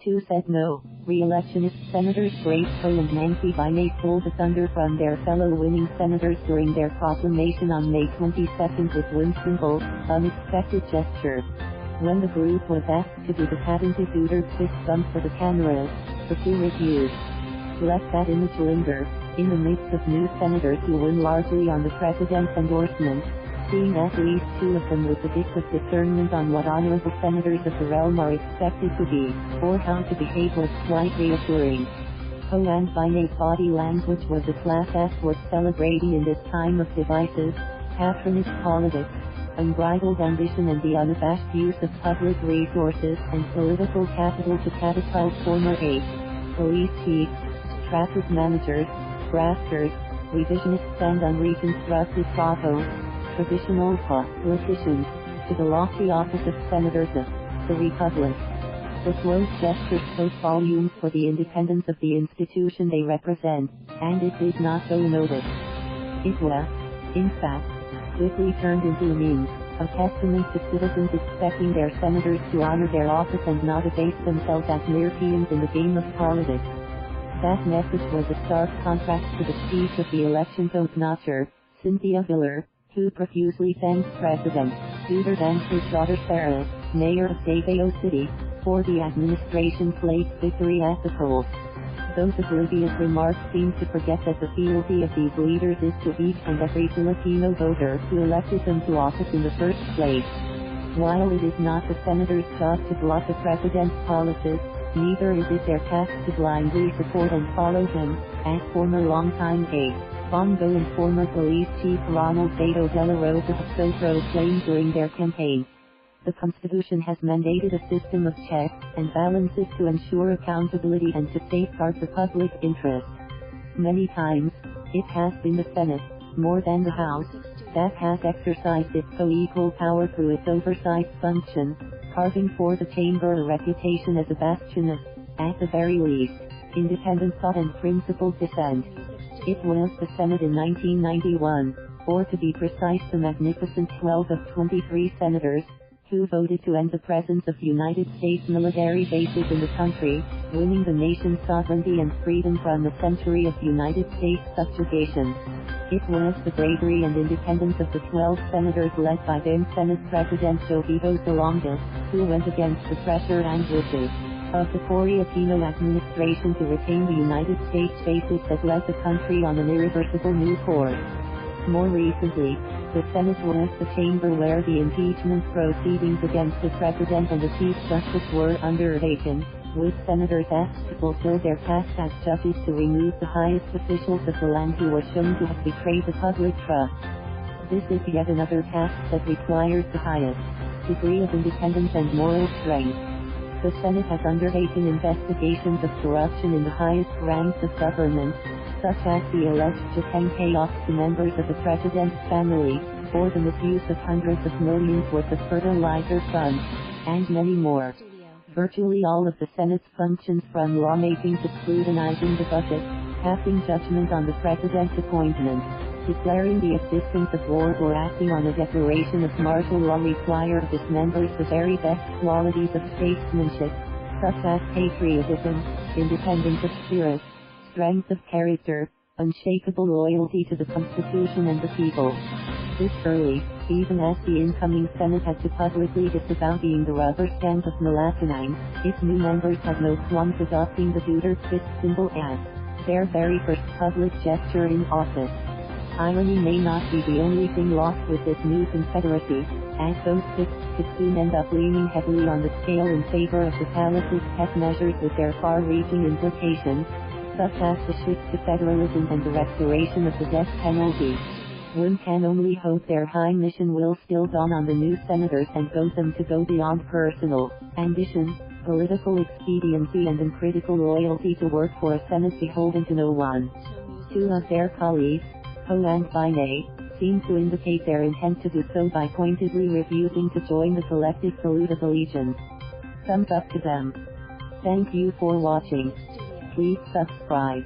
Two said no. Reelectionist Senators Poe and Binay pulled asunder from their fellow winning senators during their proclamation on May 22nd with one simple, unexpected gesture. When the group was asked to do the patented Duterte fist bump for the cameras, the two refused. Let that image linger. In the midst of new senators who won largely on the president's endorsement, seeing at least two of them with a bit of discernment on what honorable senators of the realm are expected to be, or how to behave was quite reassuring. Poe and Binay's body language was a class act worth celebrating in this time of divisive, patronage politics, unbridled ambition and the unabashed use of public resources and political capital to catapult former aides, police chiefs, trapos managers, grafters, revisionists and unreconstructed trapos, traditional politicians, to the lofty office of senators of the Republic. The close gesture spoke volumes for the independence of the institution they represent, and it did not go noticed. It was, in fact, quickly turned into a meme, a testament to citizens expecting their senators to honor their office and not abase themselves as mere peons in the game of politics. That message was a stark contrast to the speech of the election topnotcher, Cynthia Villar, who profusely thanked President Duterte and his daughter Sara, mayor of Davao City, for the administration's late victory at the polls. Those oblivious remarks seem to forget that the fealty of these leaders is to each and every Filipino voter who elected them to office in the first place. While it is not the senator's job to block the president's policies, neither is it their task to blindly support and follow him, as former longtime aide, Bong Go and former police chief Jovito Salonga have so proclaimed during their campaign. The Constitution has mandated a system of checks and balances to ensure accountability and to safeguard the public interest. Many times, it has been the Senate, more than the House, that has exercised its co-equal power through its oversight function, carving for the chamber a reputation as a bastion of, at the very least, independent thought and principled dissent. It was the Senate in 1991, or to be precise the magnificent 12 of 23 senators, who voted to end the presence of United States military bases in the country, winning the nation's sovereignty and freedom from a century of United States subjugation. It was the bravery and independence of the 12 senators led by then Senate President Jovito Salonga, who went against the pressure and wishes of the Cory Aquino administration to retain the United States bases that led the country on an irreversible new course. More recently, the Senate was the chamber where the impeachment proceedings against the President and the Chief Justice were undertaken, with senators asked to fulfill their task as judges to remove the highest officials of the land who were shown to have betrayed the public trust. This is yet another task that requires the highest degree of independence and moral strength. The Senate has undertaken investigations of corruption in the highest ranks of government, such as the alleged Japan payoffs to members of the President's family, or the misuse of hundreds of millions worth of fertilizer funds, and many more. Virtually all of the Senate's functions, from lawmaking to scrutinizing the budget, passing judgment on the President's appointment, declaring the existence of war or acting on a declaration of martial law, require of its members the very best qualities of statesmanship, such as patriotism, independence of spirit, strength of character, unshakable loyalty to the Constitution and the people. This early, even as the incoming Senate had to publicly disavow being the rubber stamp of Malacanang, its new members had no qualms adopting the Duterte fist symbol as their very first public gesture in office. Irony may not be the only thing lost with this new confederacy, as those fists could soon end up leaning heavily on the scale in favor of the palace's pet measures with their far-reaching implications, such as the shift to federalism and the restoration of the death penalty. One can only hope their high mission will still dawn on the new senators and goad them to go beyond personal ambition, political expediency and uncritical loyalty to work for a Senate beholden to no one. Two of their colleagues, Poe and Binay, seem to indicate their intent to do so by pointedly refusing to join the collective salute of allegiance. Thumbs up to them. Thank you for watching. Please subscribe.